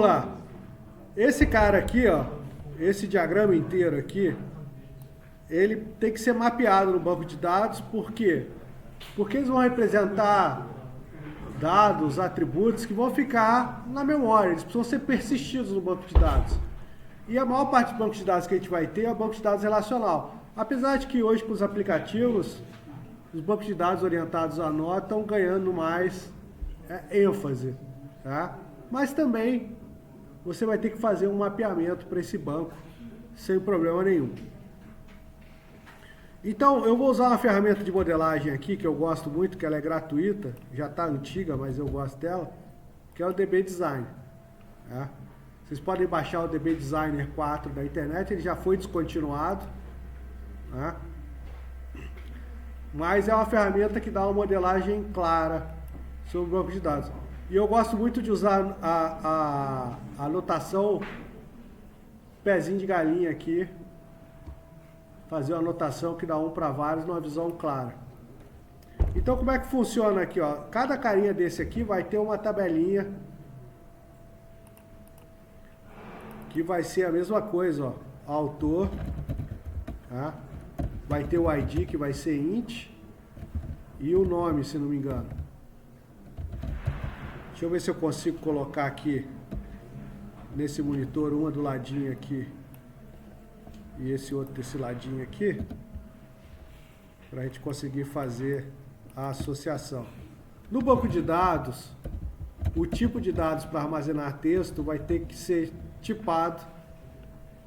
lá. Esse cara aqui, ó, esse diagrama inteiro aqui, ele tem que ser mapeado no banco de dados, por quê? Porque eles vão representar dados, atributos que vão ficar na memória, eles precisam ser persistidos no banco de dados. E a maior parte do banco de dados que a gente vai ter é o banco de dados relacional. Apesar de que hoje com os aplicativos, os bancos de dados orientados a nó estão ganhando mais ênfase, tá? Mas também você vai ter que fazer um mapeamento para esse banco sem problema nenhum. Então, eu vou usar uma ferramenta de modelagem aqui, que eu gosto muito, que ela é gratuita, já está antiga, mas eu gosto dela, que é o DB Design. Tá? Vocês podem baixar o DB Designer 4 da internet, ele já foi descontinuado, tá? Mas é uma ferramenta que dá uma modelagem clara sobre o banco de dados. E eu gosto muito de usar a notação pezinho de galinha aqui, fazer uma anotação que dá um para vários numa visão clara. Então como é que funciona aqui, ó? Cada carinha desse aqui vai ter uma tabelinha que vai ser a mesma coisa, ó. Autor, tá? Vai ter o ID que vai ser int e o nome, se não me engano. Deixa eu ver se eu consigo colocar aqui nesse monitor uma do ladinho aqui e esse outro desse ladinho aqui, para a gente conseguir fazer a associação. No banco de dados, o tipo de dados para armazenar texto vai ter que ser tipado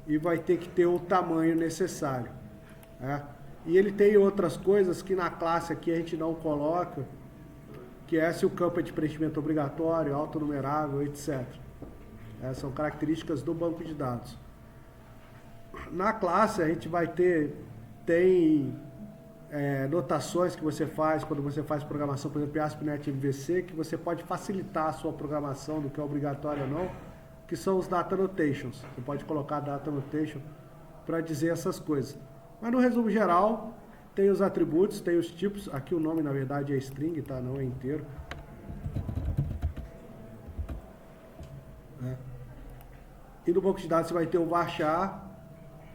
e vai ter que ter o tamanho necessário. Né? E ele tem outras coisas que na classe aqui a gente não coloca, que é se o campo é de preenchimento obrigatório, autonumerável, etc. São características do banco de dados. Na classe a gente vai ter, notações que você faz quando você faz programação, por exemplo, ASP.NET MVC, que você pode facilitar a sua programação do que é obrigatório ou não, que são os data annotations. Você pode colocar data annotation para dizer essas coisas. Mas no resumo geral, tem os atributos, tem os tipos, aqui o nome na verdade é string, tá? Não é inteiro. E no banco de dados você vai ter o varchar,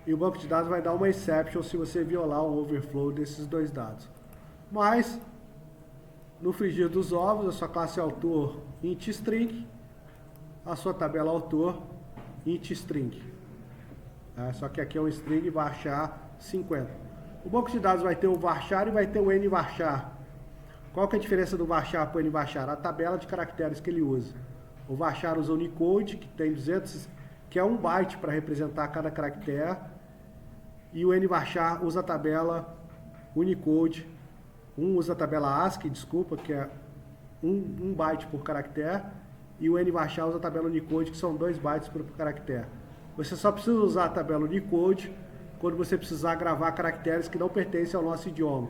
e o banco de dados vai dar uma exception se você violar o overflow desses dois dados. Mas, no frigir dos ovos, a sua classe autor int string, a sua tabela autor int string. Só que aqui é um string varchar 50. O banco de dados vai ter o varchar e vai ter o nvarchar. Qual que é a diferença do varchar para o nvarchar? A tabela de caracteres que ele usa. O varchar usa o Unicode, que tem 200, que é 1 byte para representar cada caractere, e o nvarchar usa a tabela Unicode, usa a tabela ASCII, desculpa, que é 1 byte por caractere, e o nvarchar usa a tabela Unicode, que são 2 bytes por caractere. Você só precisa usar a tabela Unicode quando você precisar gravar caracteres que não pertencem ao nosso idioma.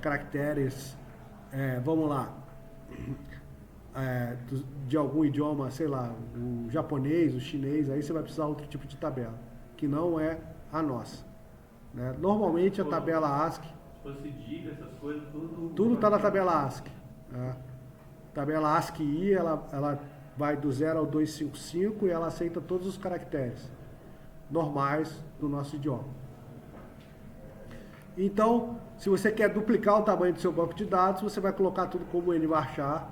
Caracteres, vamos lá, de algum idioma, sei lá, o japonês, o chinês, aí você vai precisar de outro tipo de tabela, que não é a nossa. Normalmente a tabela ASCII... Se fosse diga, essas coisas, tudo está na tabela ASCII. Tabela ASCII, ela vai do 0 ao 255 e ela aceita todos os caracteres normais do nosso idioma. Então, se você quer duplicar o tamanho do seu banco de dados, você vai colocar tudo como nvarchar,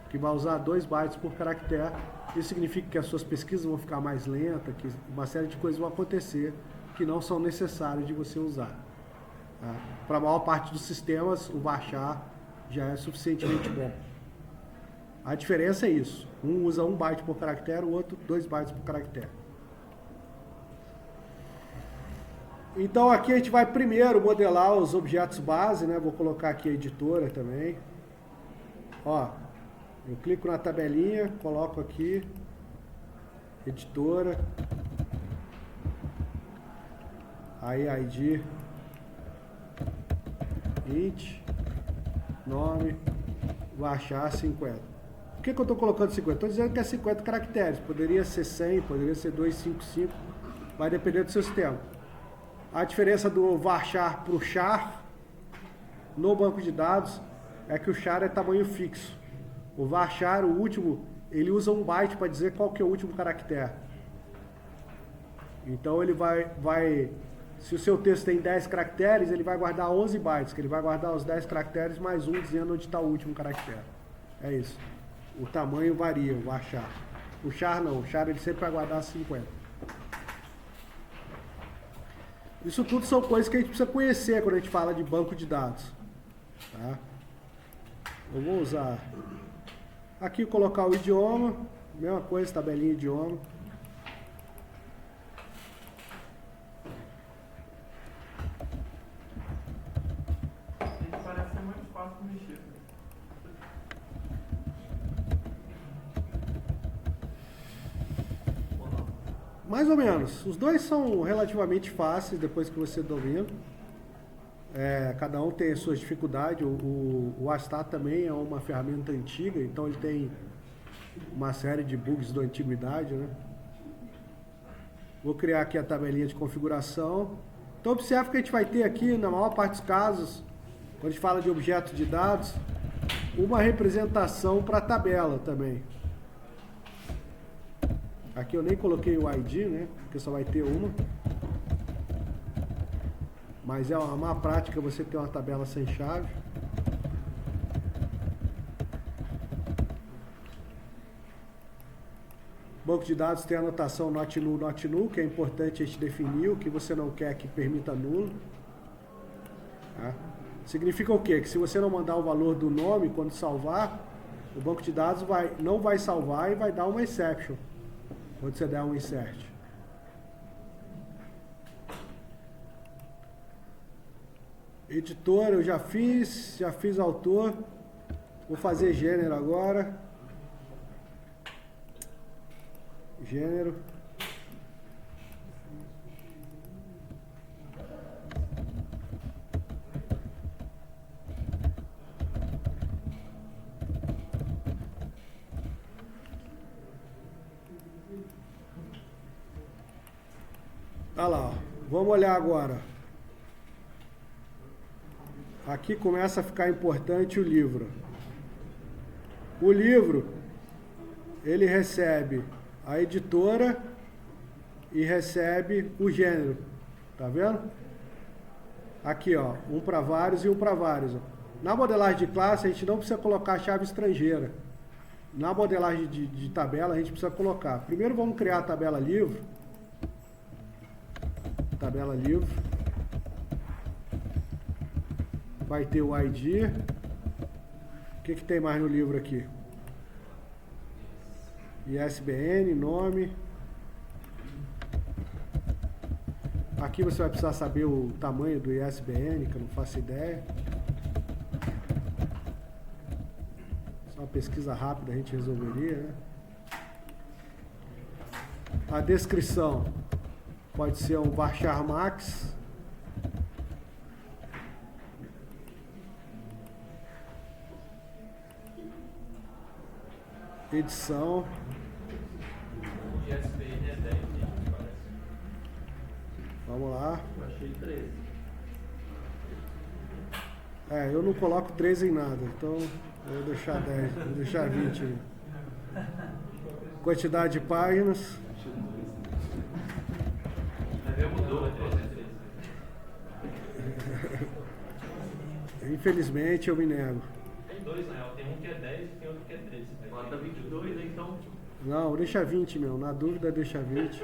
que vai usar 2 bytes por caractere. Isso significa que as suas pesquisas vão ficar mais lentas, que uma série de coisas vão acontecer que não são necessárias de você usar. Para a maior parte dos sistemas, o varchar já é suficientemente bom. A diferença é isso. Um usa 1 byte por caractere, o outro 2 bytes por caractere. Então aqui a gente vai primeiro modelar os objetos base, né? Vou colocar aqui a editora também. Ó, eu clico na tabelinha, coloco aqui, editora, aí ID, int, nome, varchar 50. Por que eu estou colocando 50? Estou dizendo que é 50 caracteres, poderia ser 100, poderia ser 255, vai depender do seu sistema. A diferença do varchar para o char no banco de dados é que o char é tamanho fixo. O varchar, o último ele usa um byte para dizer qual que é o último caractere. Então ele se o seu texto tem 10 caracteres, ele vai guardar 11 bytes, que ele vai guardar os 10 caracteres mais um dizendo onde está o último caractere. É isso. O tamanho varia, o varchar. O char não, o char ele sempre vai guardar 50. Isso tudo são coisas que a gente precisa conhecer quando a gente fala de banco de dados. Tá? Eu vou usar aqui, colocar o idioma, mesma coisa, tabelinha idioma. Parece ser muito fácil de mexer. Mais ou menos. Os dois são relativamente fáceis depois que você domina. Cada um tem as suas dificuldades. O Astar também é uma ferramenta antiga, então ele tem uma série de bugs da antiguidade, né? Vou criar aqui a tabelinha de configuração. Então observe que a gente vai ter aqui, na maior parte dos casos, quando a gente fala de objeto de dados, uma representação para a tabela também. Aqui eu nem coloquei o ID, né? Porque só vai ter uma. Mas é uma má prática você ter uma tabela sem chave. Banco de dados tem a anotação not null, que é importante a gente definir o que você não quer que permita nulo. Tá? Significa o quê? Que se você não mandar o valor do nome quando salvar, o banco de dados não vai salvar e vai dar uma exception quando você der um insert. Editor eu já fiz autor. Vou fazer gênero agora. Gênero. Olha lá, ó. Vamos olhar agora. Aqui começa a ficar importante o livro. O livro, ele recebe a editora e recebe o gênero. Tá vendo? Aqui, ó, um para vários e um para vários. Ó. Na modelagem de classe, a gente não precisa colocar a chave estrangeira. Na modelagem de tabela, a gente precisa colocar. Primeiro, vamos criar a tabela livro. Tabela livro. Vai ter o ID. O que tem mais no livro aqui? ISBN, nome. Aqui você vai precisar saber o tamanho do ISBN, que eu não faço ideia. Só uma pesquisa rápida a gente resolveria, né? A descrição pode ser um varchar max. Edição. O ISBN é 10, parece. Vamos lá. Eu achei 13. Eu não coloco 13 em nada, então eu vou deixar 10, vou deixar 20 aí. Quantidade de páginas. Mudou, Infelizmente eu me nego. Tem dois, na real. Tem um que é 10 e tem outro que é 13. Bota 22, então. Não, deixa 20, meu. Na dúvida, deixa 20.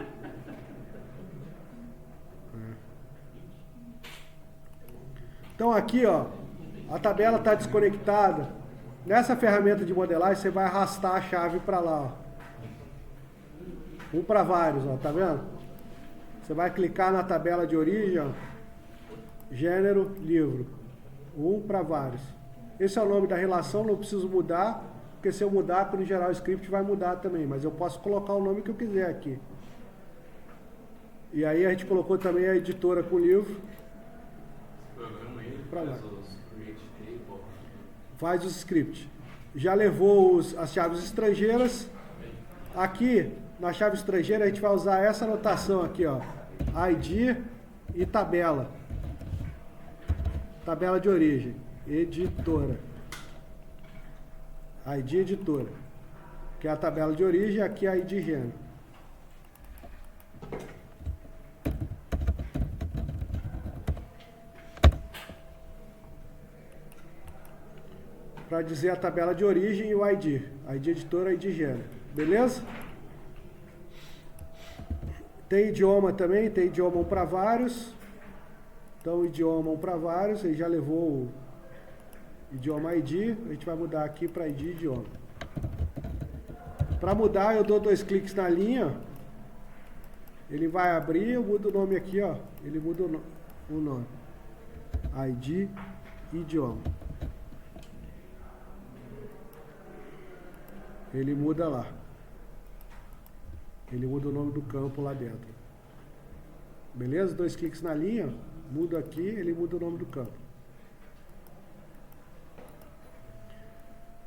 Então aqui, ó, a tabela está desconectada. Nessa ferramenta de modelagem, você vai arrastar a chave para lá, ó. Um para vários, ó, tá vendo? Você vai clicar na tabela de origem, ó, gênero, livro. Um para vários. Esse é o nome da relação, não preciso mudar, porque se eu mudar, no geral o script vai mudar também, mas eu posso colocar o nome que eu quiser aqui. E aí a gente colocou também a editora com o livro. Para lá. Faz os scripts. Já levou as chaves estrangeiras. Aqui, na chave estrangeira, a gente vai usar essa anotação aqui, ó. ID e tabela. Tabela de origem. Editora. ID editora. que é a tabela de origem, aqui a ID gênero. Para dizer a tabela de origem e o ID. ID editor, ID gênero. Beleza? Tem idioma também, tem idioma 1 para vários. Então, idioma 1 para vários, ele já levou o idioma ID. A gente vai mudar aqui para ID idioma. Para mudar, eu dou 2 cliques na linha. Ele vai abrir, eu mudo o nome aqui, ó. Ele muda o nome. ID idioma. Ele muda lá. Ele muda o nome do campo lá dentro. Beleza? 2 cliques na linha, muda aqui, ele muda o nome do campo.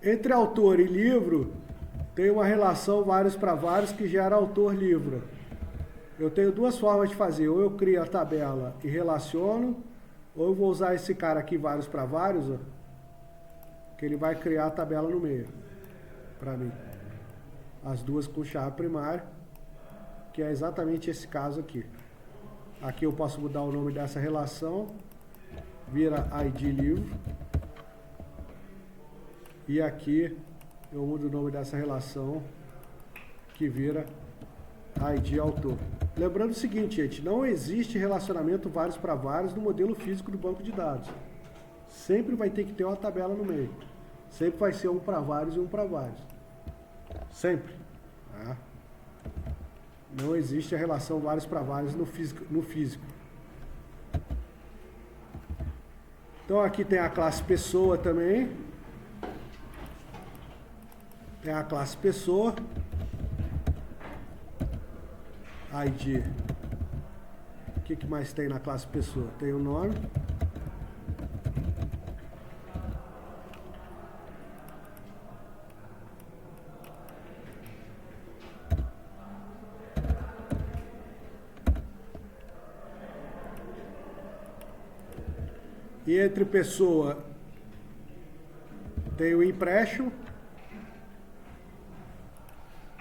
Entre autor e livro, tem uma relação vários para vários que gera autor-livro. Eu tenho 2 formas de fazer. Ou eu crio a tabela e relaciono, ou eu vou usar esse cara aqui, vários para vários, ó, que ele vai criar a tabela no meio. Para mim. As duas com chave primária, que é exatamente esse caso aqui. Aqui eu posso mudar o nome dessa relação, vira ID livro. E aqui eu mudo o nome dessa relação, que vira ID autor. Lembrando o seguinte, gente, não existe relacionamento vários para vários no modelo físico do banco de dados. Sempre vai ter que ter uma tabela no meio. Sempre vai ser 1 para vários e 1 para vários. Sempre. Tá? Não existe a relação vários para vários no físico. Então aqui tem a classe pessoa também. Tem a classe pessoa. ID. O que mais tem na classe pessoa? Tem o nome. E entre pessoa tem o empréstimo,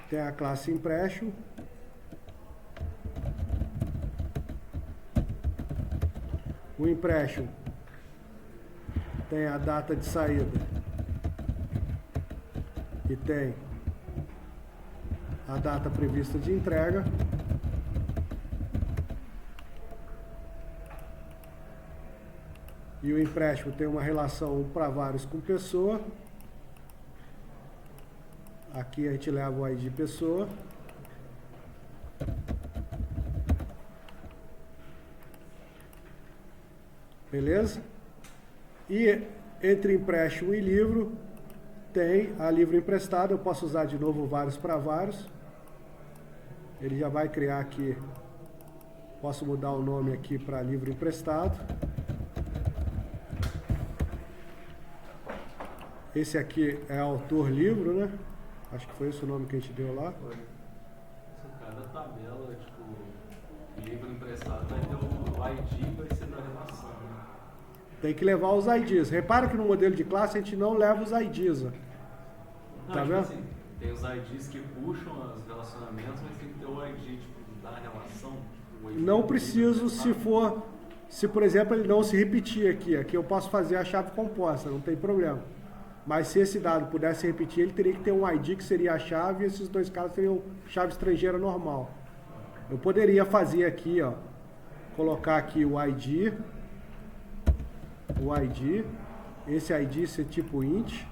tem a classe empréstimo, o empréstimo tem a data de saída e tem a data prevista de entrega. E o empréstimo tem uma relação para vários com pessoa. Aqui a gente leva o ID pessoa. Beleza? E entre empréstimo e livro, tem a livro emprestado. Eu posso usar de novo vários para vários. Ele já vai criar aqui. Posso mudar o nome aqui para livro emprestado. Esse aqui é autor livro, né? Acho que foi esse o nome que a gente deu lá. Foi. Cada tabela, tipo, livro emprestado vai ter o ID, vai ser da relação, né? Tem que levar os IDs. Repara que no modelo de classe a gente não leva os IDs. Ó. Não, tá tipo vendo? Assim, tem os IDs que puxam os relacionamentos, mas tem que ter o ID, tipo, da relação. Tipo, o ID Não preciso se por exemplo ele não se repetir aqui. Aqui eu posso fazer a chave composta, não tem problema. Mas se esse dado pudesse repetir, ele teria que ter um ID que seria a chave e esses 2 caras seriam chave estrangeira normal. Eu poderia fazer aqui, ó, colocar aqui o ID, esse ID ser tipo int,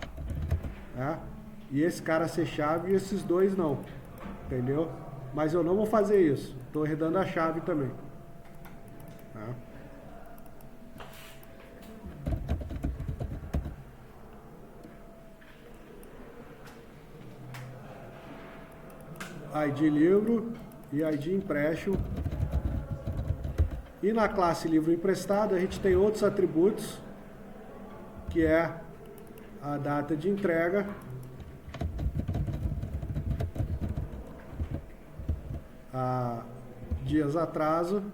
tá? E esse cara ser chave e esses 2 não, entendeu? Mas eu não vou fazer isso, estou herdando a chave também. Tá? ID livro e ID empréstimo. E na classe livro emprestado a gente tem outros atributos, que é a data de entrega, a dias atraso,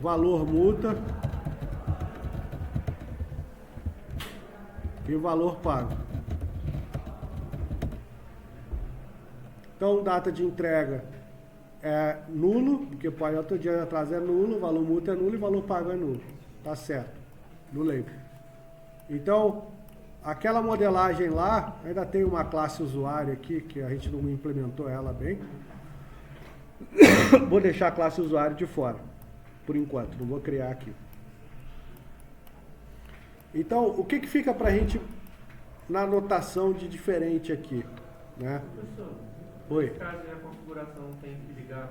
valor multa e o valor pago. Então, data de entrega é nulo, porque pode outro dia atrás é nulo, valor multa é nulo e valor pago é nulo. Tá certo, no label. Então, aquela modelagem lá, ainda tem uma classe usuário aqui, que a gente não implementou ela bem. Vou deixar a classe usuário de fora, por enquanto, não vou criar aqui. Então, o que fica pra gente na anotação de diferente aqui, né? Professor, Oi. nesse caso a configuração tem que ligar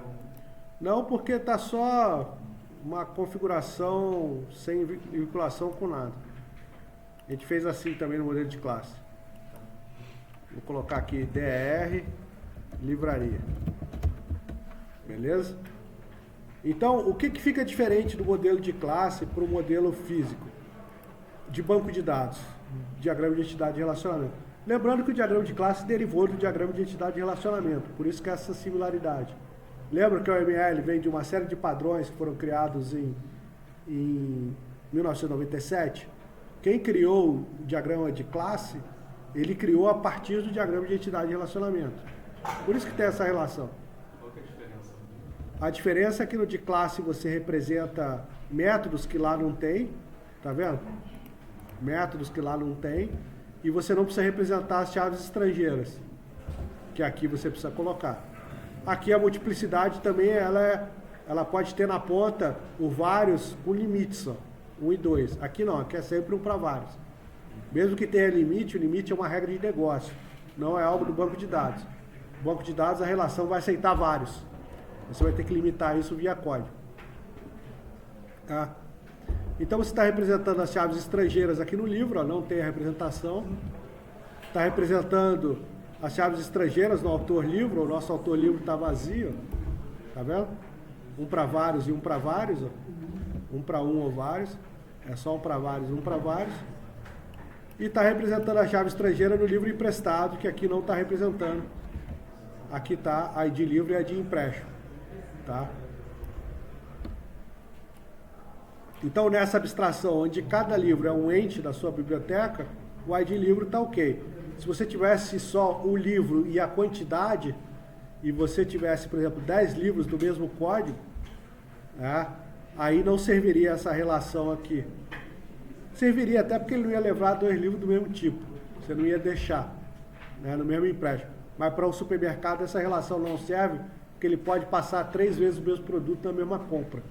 Não, porque tá só uma configuração sem vinculação com nada. A gente fez assim também no modelo de classe. Vou colocar aqui DR livraria. Beleza? Então, o que fica diferente do modelo de classe para o modelo físico? De banco de dados, diagrama de entidade e relacionamento. Lembrando que o diagrama de classe derivou do diagrama de entidade e relacionamento, por isso que é essa similaridade. Lembra que o ML vem de uma série de padrões que foram criados em 1997? Quem criou o diagrama de classe, ele criou a partir do diagrama de entidade e relacionamento. Por isso que tem essa relação. Qual que é a diferença? A diferença é que no de classe você representa métodos que lá não tem, tá vendo? Métodos que lá não tem, e você não precisa representar as chaves estrangeiras, que aqui você precisa colocar. Aqui a multiplicidade também, ela pode ter na ponta o vários com limite só, 1 e 2. Aqui não, aqui é sempre 1 para vários. Mesmo que tenha limite, o limite é uma regra de negócio, não é algo do banco de dados. O banco de dados, a relação vai aceitar vários. Você vai ter que limitar isso via código. Tá? Então você está representando as chaves estrangeiras aqui no livro, ó, não tem a representação. Está representando as chaves estrangeiras no autor-livro, o nosso autor-livro está vazio, tá vendo? 1 para vários e 1 para vários, ó. 1 para 1 ou vários, é só 1 para vários e 1 para vários. E está representando a chave estrangeira no livro emprestado, que aqui não está representando. Aqui está ID livro e ID empréstimo, tá? Então, nessa abstração, onde cada livro é um ente da sua biblioteca, o ID livro está ok. Se você tivesse só o livro e a quantidade, e você tivesse, por exemplo, 10 livros do mesmo código, aí não serviria essa relação aqui. Serviria até porque ele não ia levar 2 livros do mesmo tipo. Você não ia deixar, né, no mesmo empréstimo. Mas para o supermercado essa relação não serve, porque ele pode passar 3 vezes o mesmo produto na mesma compra.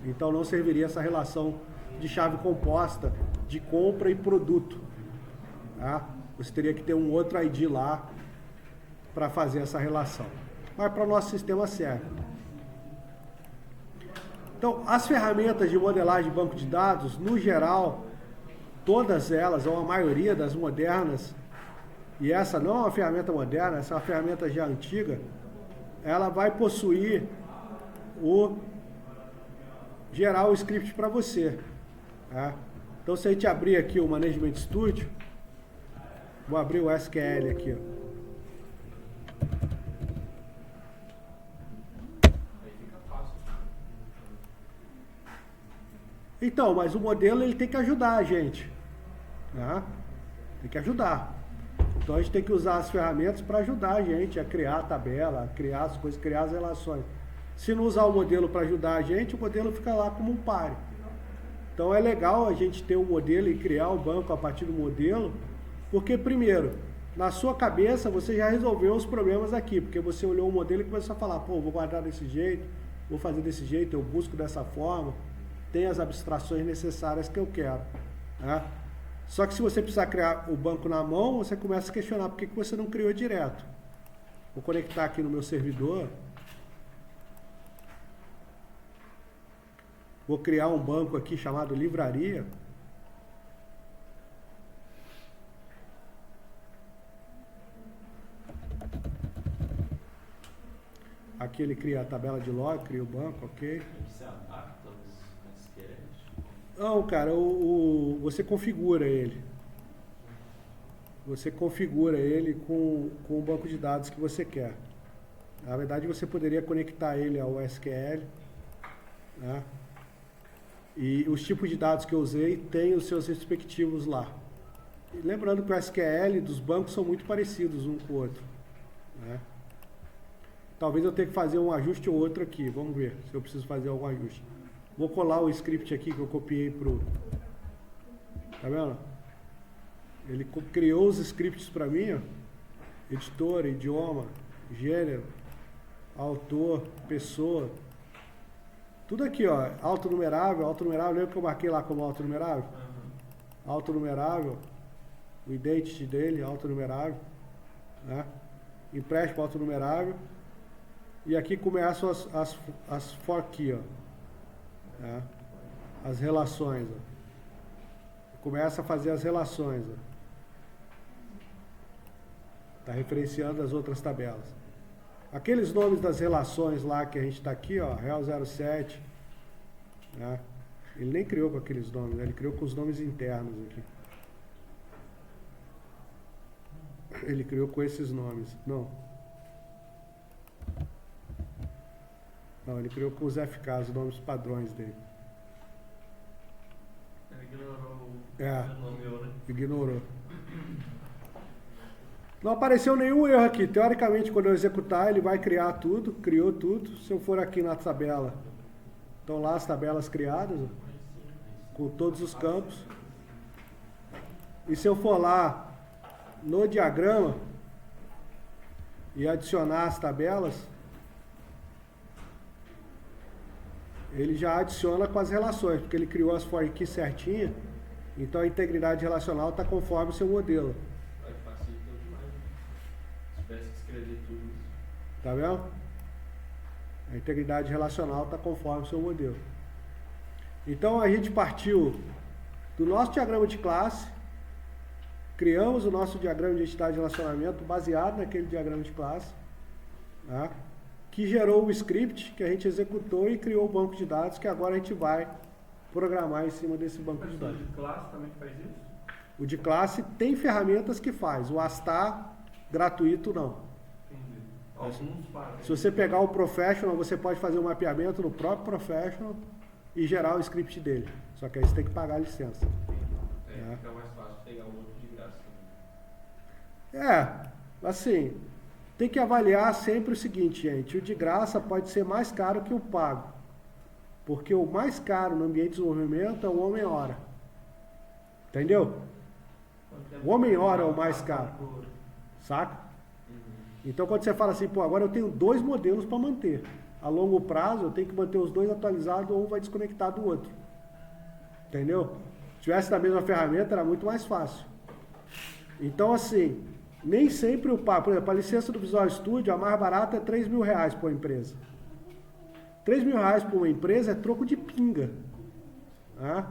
Então não serviria essa relação de chave composta de compra e produto. Tá? Você teria que ter um outro ID lá para fazer essa relação. Mas para o nosso sistema serve. Então, as ferramentas de modelagem de banco de dados, no geral, todas elas, ou a maioria das modernas, e essa não é uma ferramenta moderna, essa é uma ferramenta já antiga, ela vai possuir gerar o script para você. Tá? Então, se a gente abrir aqui o Management Studio, vou abrir o SQL aqui. Ó. Então, mas o modelo ele tem que ajudar a gente. Tá? Tem que ajudar. Então, a gente tem que usar as ferramentas para ajudar a gente a criar a tabela, a criar as coisas, criar as relações. Se não usar o modelo para ajudar a gente, o modelo fica lá como um páreo. Então é legal a gente ter um modelo e criar o banco a partir do modelo, porque primeiro, na sua cabeça você já resolveu os problemas aqui, porque você olhou o modelo e começou a falar, pô, vou guardar desse jeito, vou fazer desse jeito, eu busco dessa forma, tem as abstrações necessárias que eu quero. Né? Só que se você precisar criar o banco na mão, você começa a questionar por que você não criou direto. Vou conectar aqui no meu servidor. Vou criar um banco aqui chamado livraria. Aqui ele cria a tabela de log, cria o banco, ok. Você adapta os SQLs? Não, cara, você configura ele. Você configura ele com o banco de dados que você quer. Na verdade, você poderia conectar ele ao SQL, né? E os tipos de dados que eu usei têm os seus respectivos lá. E lembrando que o SQL dos bancos são muito parecidos um com o outro, né? Talvez eu tenha que fazer um ajuste ou outro aqui. Vamos ver se eu preciso fazer algum ajuste. Vou colar o script aqui que eu copiei pro... Tá vendo? Ele criou os scripts para mim, ó. Editor, idioma, gênero, autor, pessoa. Tudo aqui, ó. Autonumerável. Lembra que eu marquei lá como autonumerável? Autonumerável. O identity dele, autonumerável. Né? Empréstimo autonumerável. E aqui começam as for key, ó. Né? As relações, ó. Começa a fazer as relações, ó. Está referenciando as outras tabelas. Aqueles nomes das relações lá que a gente está aqui, ó, Real 07, né? Ele nem criou com aqueles nomes, né? Ele criou com os nomes internos aqui. Ele criou com esses nomes. Não, ele criou com os FKs, os nomes padrões dele. Ele ignorou É. o nome, né? Ignorou. Não apareceu nenhum erro aqui. Teoricamente, quando eu executar, ele vai criar tudo. Criou tudo. Se eu for aqui na tabela, estão lá as tabelas criadas, ó, com todos os campos. E se eu for lá no diagrama e adicionar as tabelas, ele já adiciona com as relações, porque ele criou as for key certinha. Então a integridade relacional está conforme o seu modelo. Vai facilitar demais. Se tivesse que escrever tudo isso. Tá vendo? A integridade relacional está conforme o seu modelo. Então a gente partiu do nosso diagrama de classe, criamos o nosso diagrama de identidade de relacionamento baseado naquele diagrama de classe, tá? Que gerou o script que a gente executou e criou o banco de dados que agora a gente vai programar em cima desse banco de Mas o dados. de classe também faz isso? O de classe tem ferramentas que faz, o Astar gratuito não. Entendi. Alguns fazem. Se você pegar o Professional, você pode fazer um mapeamento no próprio Professional e gerar o script dele. Só que aí você tem que pagar a licença. Fica mais fácil pegar o outro de graça também. Assim, tem que avaliar sempre o seguinte, gente. O de graça pode ser mais caro que o pago. Porque o mais caro no ambiente de desenvolvimento é o homem-hora. Entendeu? O homem-hora é o mais caro. Saca? Então quando você fala assim, pô, agora eu tenho 2 modelos para manter. A longo prazo eu tenho que manter os 2 atualizados ou um vai desconectar do outro. Entendeu? Se tivesse na mesma ferramenta era muito mais fácil. Então assim, nem sempre o pago, por exemplo, a licença do Visual Studio, a mais barata é R$3.000 por empresa. R$3.000 por uma empresa é troco de pinga. Tá?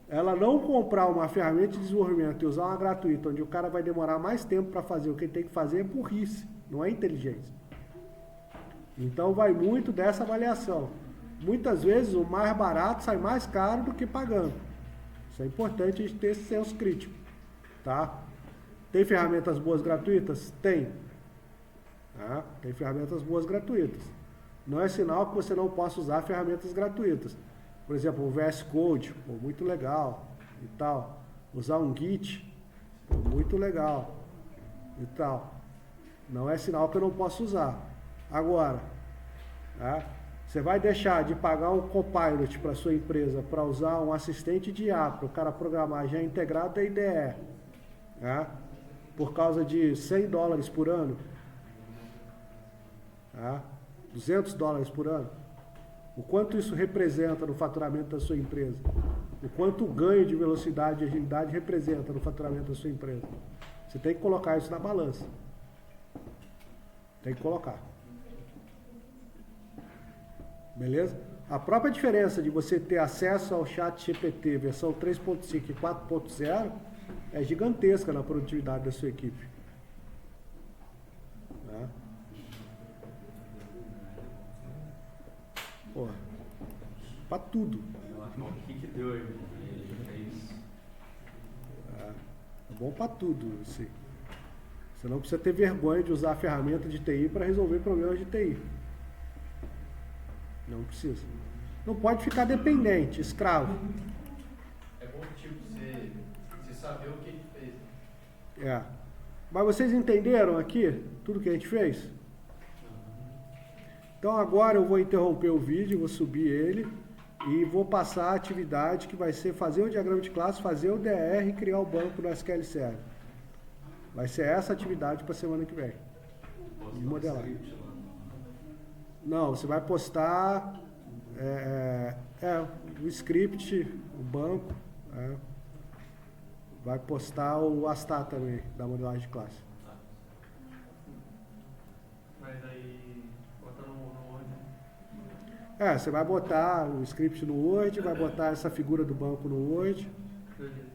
Ela não comprar uma ferramenta de desenvolvimento e usar uma gratuita, onde o cara vai demorar mais tempo para fazer o que ele tem que fazer, é burrice, não é inteligência. Então vai muito dessa avaliação. Muitas vezes o mais barato sai mais caro do que pagando. Isso é importante a gente ter esse senso crítico. Tá? Tem ferramentas boas gratuitas? Tem. Tá? Tem ferramentas boas gratuitas. Não é sinal que você não possa usar ferramentas gratuitas. Por exemplo, o VS Code, pô, muito legal e tal. Usar um Git, pô, muito legal e tal. Não é sinal que eu não posso usar. Agora, tá? Você vai deixar de pagar um Copilot para sua empresa para usar um assistente de IA para o cara programar já integrado da IDE, tá? Por causa de $100 por ano, tá? $200 por ano. O quanto isso representa no faturamento da sua empresa? O quanto o ganho de velocidade e agilidade representa no faturamento da sua empresa? Você tem que colocar isso na balança. Tem que colocar. Beleza? A própria diferença de você ter acesso ao chat GPT versão 3.5 e 4.0 é gigantesca na produtividade da sua equipe. Tá? Porra, pra tudo. O que deu aí? É isso. É bom pra tudo, assim. Você não precisa ter vergonha de usar a ferramenta de TI para resolver problemas de TI. Não precisa. Não pode ficar dependente, escravo. É bom, tipo, você saber o que ele fez. É. Mas vocês entenderam aqui tudo que a gente fez? Então agora eu vou interromper o vídeo, vou subir ele e vou passar a atividade que vai ser fazer o diagrama de classe, fazer o DR e criar o banco no SQL Server. Vai ser essa atividade para semana que vem. Posso De modelar. script lá. Não, você vai postar o script, o banco, vai postar o Astar também, da modelagem de classe. Mas aí, bota no Word. Você vai botar o script no Word, vai botar essa figura do banco no Word. Beleza.